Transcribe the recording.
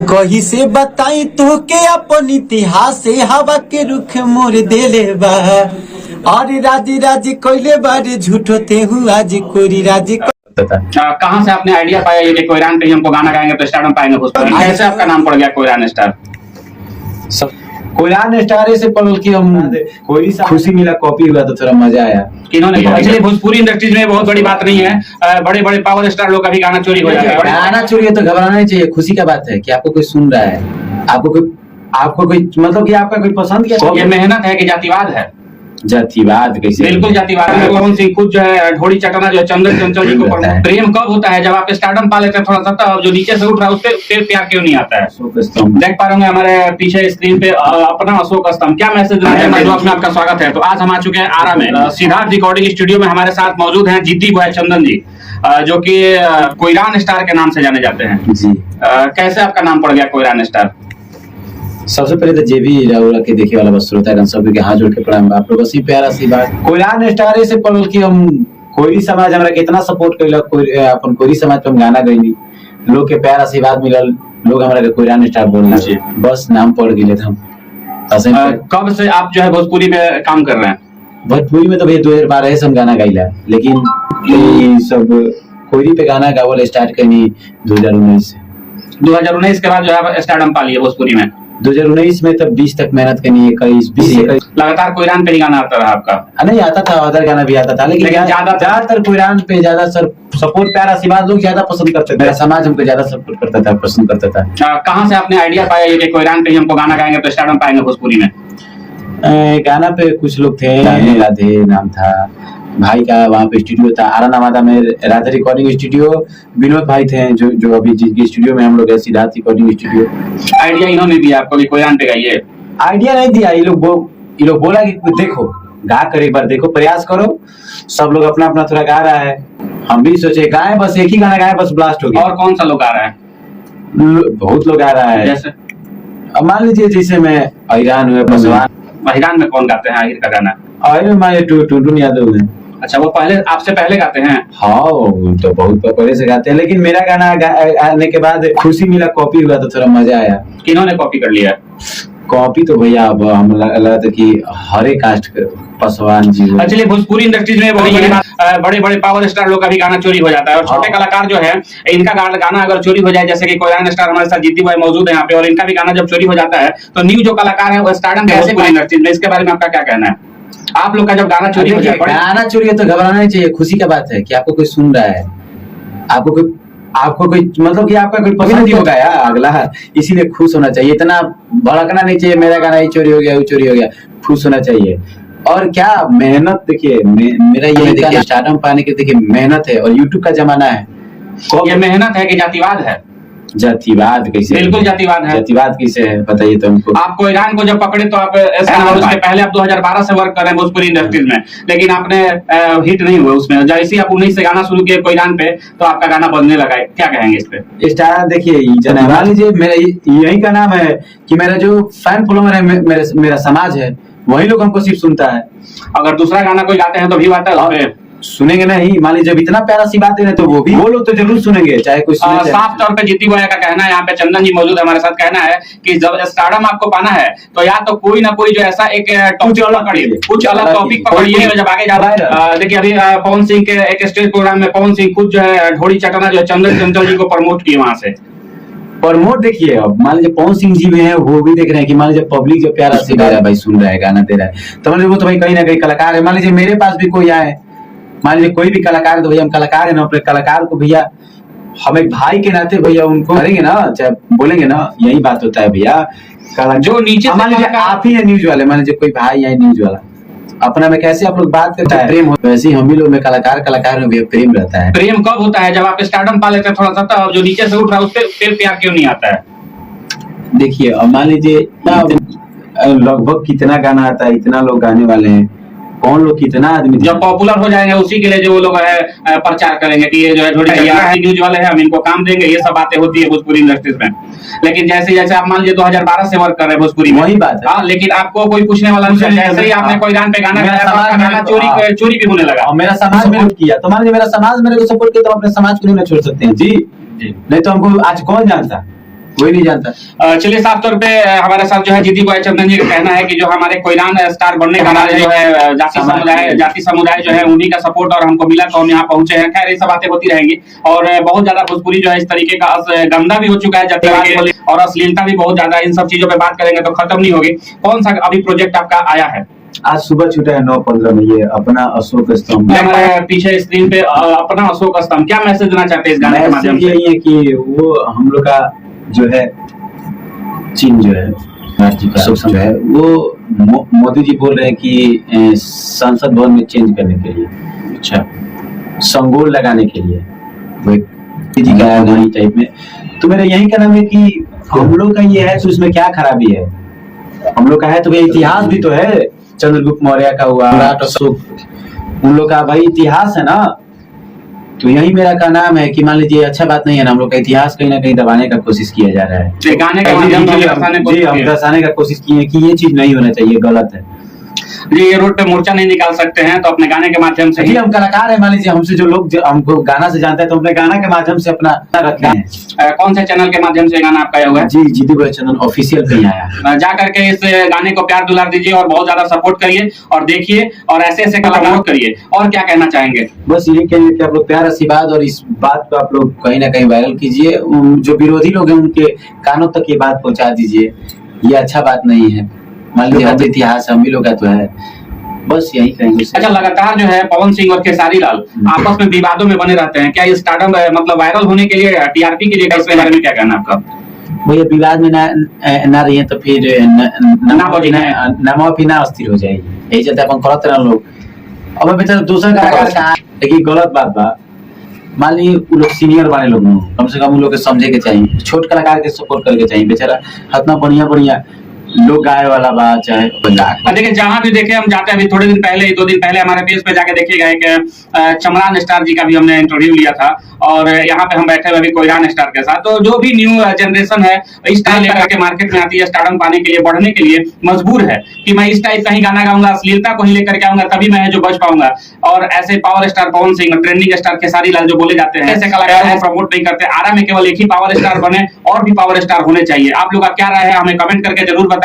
कही से बताई तो के अपन इतिहास हवा के रुख मोर देले बा और राजी राजी कोइले बारे झूठो ते हूँ आज कोरी राजी कहाँ से आपने आइडिया पाया ये कि कोयरान पे हमको गाना गाएंगे तो स्टार में पाएंगे भोजपुरी? कैसे आपका नाम पड़ गया कोयरान स्टार? कोयरान स्टार से पढ़ के हम कोई खुशी मिला, कॉपी हुआ तो थोड़ा मजा आया। किन्होंने? एक्चुअली भोजपुरी इंडस्ट्रीज में बहुत बड़ी बात नहीं है, बड़े बड़े पावर स्टार लोग का भी गाना चोरी हो जाता है। गाना चोरी है तो घबराना नहीं चाहिए, खुशी का बात है कि आपको कोई सुन रहा है, आपको कोई मतलब कि आपका कोई पसंद किया। ये मेहनत है कि जातिवाद है? जातिवाद कैसे? बिल्कुल जातिवाद है। पवन सिंह खुद जो है ढोड़ी चटना जो चंदन चंचल जी को प्रेम कब होता है? जब आप स्टारडम पा लेते हैं थोड़ा सा, जो नीचे से उठ रहा है उससे फिर प्यार क्यों नहीं आता है? देख पा रहे होंगे हमारे पीछे स्क्रीन पे अपना अशोक स्तंभ, क्या मैसेज में आपका स्वागत है। तो आज हम आ चुके हैं आरा में, सिद्धार्थ रिकॉर्डिंग स्टूडियो में हमारे साथ मौजूद हैं जीती बॉय चंदन जी, जो कि कोयरान स्टार के नाम से जाने जाते हैं जी। कैसे आपका नाम पड़ गया कोयरान स्टार? सबसे पहले तो जेबी राउरा के देखे वाला बस श्रोता सब के हाथ जोड़ के प्रणाम। आप लोग बसी प्यारा सी बात कोयरान स्टार से पढ़ के हम कोई समाज हमरा कितना सपोर्ट कइला, अपन कोई समाज पे हम गाना गइनी, लोग के प्यार आशीर्वाद मिलल, लोग हमरा के कोयरान स्टार बोलना बस नाम पड़ गेले हम। कब से आप जो है भोजपुरी में काम कर रहे हैं? भोजपुरी में तो भैया 2012 से हम गाना गाइला, लेकिन ये सब कोयरी पे गाना गावल स्टार्ट करनी 2019 से। 2019 के बाद जो है स्टारडम पा लिया भोजपुरी में। 2019 में तब 20 तक मेहनत करनी, 21-20 लगातार कोयरान पे ही गाना आता रहा आपका? नहीं आता था, अदर गाना भी आता था, लेकिन ज्यादातर कोयरान पे ज्यादा सपोर्ट प्यार आशीर्वाद लोग ज्यादा पसंद करते थे। मेरा समाज हमको ज्यादा सपोर्ट करता था, पसंद करता था। कहाँ से आपने आइडिया पाया ये कि कोयरान पे ही हमको गाना गाएंगे तो स्टारडम पाएंगे भोजपुरी में? गाना पे कुछ लोग थे, राधे नाम था भाई का, वहाँ पे स्टूडियो था आरा नवादा में, राधे रिकॉर्डिंग स्टूडियो। विनोद भाई थे जो अभी जिसके स्टूडियो में हम लोग है, सिद्धार्थ रिकॉर्डिंग स्टूडियो। आइडिया इन्होंने दिया आपको कि कोयरान पे गाइए? आइडिया नहीं दिया, ये लोग बोला कि देखो गा कर एक बार देखो, प्रयास करो। सब लोग अपना अपना थोड़ा गा रहा है, हम भी सोचे गाए, बस एक ही गाना गाए, बस ब्लास्ट हो गया। और कौन सा लोग गा रहा है? बहुत लोग गा रहा है। जैसे अब मान लीजिए जैसे मैं अहिरान हुए, पसवान। अहिरान में कौन गाते हैं आहिर का गाना? अहिर में हमारे टुनटुन यादव है। अच्छा, वो पहले आपसे पहले गाते हैं? हाँ तो बहुत पहले से गाते हैं, लेकिन मेरा गाना आने के बाद खुशी मिला, कॉपी हुआ तो थोड़ा मजा आया। किन्होंने कॉपी कर लिया? कॉपी तो भैया अब हम लगा था कि हर एक कास्ट पसवान जी। चलिए, भोजपुरी इंडस्ट्रीज में बड़े बड़े पावर स्टार लोग का भी गाना चोरी हो जाता है, और छोटे कलाकार जो है इनका गाना अगर चोरी हो जाए, जैसे कि कोयरान स्टार हमारे साथ जीती भाई मौजूद है यहाँ पे, और इनका भी गाना जब चोरी हो जाता है तो न्यू जो कलाकार है वो स्टारडम कैसे भोजपुरी इंडस्ट्रीज में, इसके बारे में आपका क्या कहना है? आप लोग का जब गाना चोरी हो जाए, गाना चोरी है तो घबराना नहीं चाहिए, खुशी का बात है कि आपको कोई सुन रहा है, आपको कोई मतलब कि आपका कोई पसंद ही होगा यार अगला, इसीलिए खुश होना चाहिए। इतना भड़कना नहीं चाहिए मेरा गाना ही चोरी हो गया, वो चोरी हो गया, खुश होना चाहिए। और क्या मेहनत, देखिए मेरा ये देखिए स्टारडम पाने के देखिए मेहनत है, और यूट्यूब का जमाना है। ये मेहनत है कि जातिवाद है? जातिवाद कैसे? बिल्कुल जातिवाद है। जातिवाद कैसे है बताइए तो हमको। आप कोयरान को जब पकड़े तो आप उसके पहले आप 2012 से वर्क कर रहे हैं भोजपुरी इंडस्ट्रीज में, लेकिन आपने हिट नहीं हुए उसमें। जैसे ही आप 19 से गाना शुरू किए कोयरान पे तो आपका गाना बजने लगा है, क्या कहेंगे इस पे? स्टार देखिए, मान लीजिए मेरा यही का नाम है कि मेरा जो फैन फॉलोअर है, मेरा समाज है, वही लोग हमको सिर्फ सुनता है। अगर दूसरा गाना कोई गाते हैं तो भी आता है, सुनेंगे नहीं? मान लीजिए जब इतना प्यारा सी बात है तो वो लोग तो जरूर सुनेंगे, चाहे कोई सुने। साफ तौर पे जीती बॉय का कहना है, यहाँ पे चंदन जी मौजूद है हमारे साथ, कहना है कि जब स्टारडम आपको पाना है तो या तो कोई ना कोई जो ऐसा एक कुछ अलग टॉपिक पकड़िए जब आगे जाता है। देखिए अभी पवन सिंह के एक स्टेज प्रोग्राम में पवन सिंह खुद जो है ढोड़ी चटना जो चंदन चंचल जी को प्रमोट किए वहां से। प्रमोट देखिए, अब मान लीजिए पवन सिंह जी भी हैं, वो भी देख रहे हैं कि मान लीजिए पब्लिक जो प्यारा से गा रहा है भाई, सुन रहा है, गाना दे रहा है, तो मान लीजिए वो तो भाई कहीं ना कहीं कलाकार है। मान लीजिए मेरे पास भी कोई आए, मान लीजिए कोई भी कलाकार, तो भैया हम कलाकार है ना, अपने कलाकार को भैया हम एक भाई के नाते भैया उनको करेंगे ना, चाहे बोलेंगे ना, यही बात होता है भैया। जो नीचे मान लीजिए आप ही है न्यूज वाले, मान लीजिए कोई भाई है न्यूज वाला, अपना में कैसे आप लोग बात करते हैं प्रेम हो, वैसे ही हम ही लोग में कलाकार में भी प्रेम रहता है। प्रेम कब होता है? जब आप स्टारडम पा लेते हैं थोड़ा सा, जो नीचे से उठ रहा है उससे फिर प्यार क्यों नहीं आता है? देखिए अब मान लीजिए लगभग कितना गाना आता है, इतना लोग गाने वाले हैं, कौन लोग कितना आदमी जब पॉपुलर हो जाएंगे उसी के लिए जो वो लोग है प्रचार करेंगे कि ये जो है थोड़ी न्यूज वाले हैं, हम इनको काम देंगे, ये सब बातें होती है भोजपुरी इंडस्ट्रीज में। लेकिन जैसे आप मान लीजिए 2012 से वर्क कर रहे हैं भोजपुरी में, वही बात है। हाँ, लेकिन आपको कोई पूछने वाला नहीं। जैसे ही आपने कोयरान पे गाना गाया चोरी भी होने लगा, मेरा समाज मेरे किया, तो मान लीजिए मेरा समाज मेरे को सपोर्ट किया, तो अपने समाज को नहीं छोड़ सकते हैं जी। नहीं तो हमको आज कौन जानता, कोई नहीं जानता। चलिए, साफ तौर पे हमारे साथ जो है जीती बॉय चंदन जी का कहना है कि जो हमारे कोयरान स्टार बनने का हमारे जो है जाति समुदाय जो है उन्हीं का सपोर्ट और हमको मिला तो हम यहाँ पहुंचे हैं। खैर, ये सब बातें होती रहेंगी और बहुत ज्यादा भोजपुरी जो है इस तरीके का गंदा भी हो चुका है जातिवाद और अश्लीलता भी बहुत ज्यादा। इन सब चीजों पे बात करेंगे तो खत्म नहीं होगी। कौन सा अभी प्रोजेक्ट आपका आया है? आज सुबह छूटा है 9:15 में, ये अपना अशोक स्तंभ। हमारे पीछे स्क्रीन पे अपना अशोक स्तंभ, क्या मैसेज देना चाहते हैं इस गाने के माध्यम से? यही है कि वो हम लोग का जो है चीन जो है अशोक स्तंभ है, वो मोदी जी बोल रहे हैं कि संसद भवन में चेंज करने के लिए, अच्छा, संगोल लगाने के लिए, वो एक जी का गाड़ी टाइप में। तो मेरा यही कहना है कि हम लोग का ये है तो इसमें क्या खराबी है? हम लोग का है तो भाई इतिहास भी तो है, चंद्रगुप्त मौर्य का हुआ, अशोक, उन लोग का भाई इतिहास है ना। तो यही मेरा का नाम है कि मान लीजिए अच्छा बात नहीं है ना, हम लोग का इतिहास कहीं ना कहीं दबाने का कोशिश किया जा रहा है। गाने के माध्यम से हम दर्शाने का कोशिश किए कि ये चीज नहीं होना चाहिए, गलत है जी। ये रोड पे मोर्चा नहीं निकाल सकते हैं तो अपने गाने के माध्यम से जी, हम कलाकार हैं, मान लीजिए हमसे जो लोग हमको गाना से जानते हैं तो अपने गाना के माध्यम से अपना रखते हैं। कौन से चैनल के माध्यम से गाना आपका हुआ है? जी, जीतू भाई चंदन ऑफिशियल पे ही आया। जा करके इस गाने को प्यार दुलार दीजिए और बहुत ज्यादा सपोर्ट करिए और देखिए और ऐसे ऐसे कलाकार करिए। और क्या कहना चाहेंगे? बस यही कहेंगे कि आप लोग प्यार आशीर्वाद और इस बात को आप लोग कहीं ना कहीं वायरल कीजिए, जो विरोधी लोग हैं उनके कानों तक ये बात पहुंचा दीजिए। ये अच्छा बात नहीं है, मान लीजिए हम इतिहास हम भी लोग का तो है, बस यही कहेंगे। अच्छा, लगातार जो है पवन सिंह और खेसारी लाल आपस में विवादों में बने रहते हैं, क्या ये स्टार्टअप मतलब वायरल होने के लिए, टीआरपी के लिए, इसके बारे में क्या कहना आपका? भैया विवाद में ना रही तो फिर नामाफी ना अस्थिर हो जाएगी, यही चलते अपन करते रह लोग। अब बेचारा दूसरा कलाकार देखिए गलत बात बा, मान लीजिए वो लोग सीनियर वाले लोग कम से कम उन लोग के समझे के चाहिए, छोट कलाकार के सपोर्ट करके चाहिए। बेचारा इतना बढ़िया लोग गाय वाला बात चाहे देखिए, जहां भी देखे हम जाते हैं। अभी थोड़े दिन पहले, 2 दिन पहले हमारे पेज पे जाके देखिएगा, एक चमरान स्टार जी का भी हमने इंटरव्यू लिया था और यहाँ पे हम बैठे हुए अभी कोयरान स्टार के साथ। तो जो भी न्यू जनरेशन है इस टाइप लेकर के मार्केट में आती है, स्टार्टअप पाने के लिए, बढ़ने के लिए मजबूर है कि मैं इस टाइप का ही गाना गाऊंगा, अश्लीलता को ही लेकर के आऊंगा, तभी मैं जो बच पाऊंगा। और ऐसे power star Pawan Singh, trending star Khesari Lal जो बोले जाते हैं, ऐसे कलाकारों को प्रमोट नहीं करते। आरा में केवल एक ही पावर स्टार बने और भी पावर स्टार होने चाहिए। आप लोग का क्या राय है हमें कमेंट करके जरूर बताएं।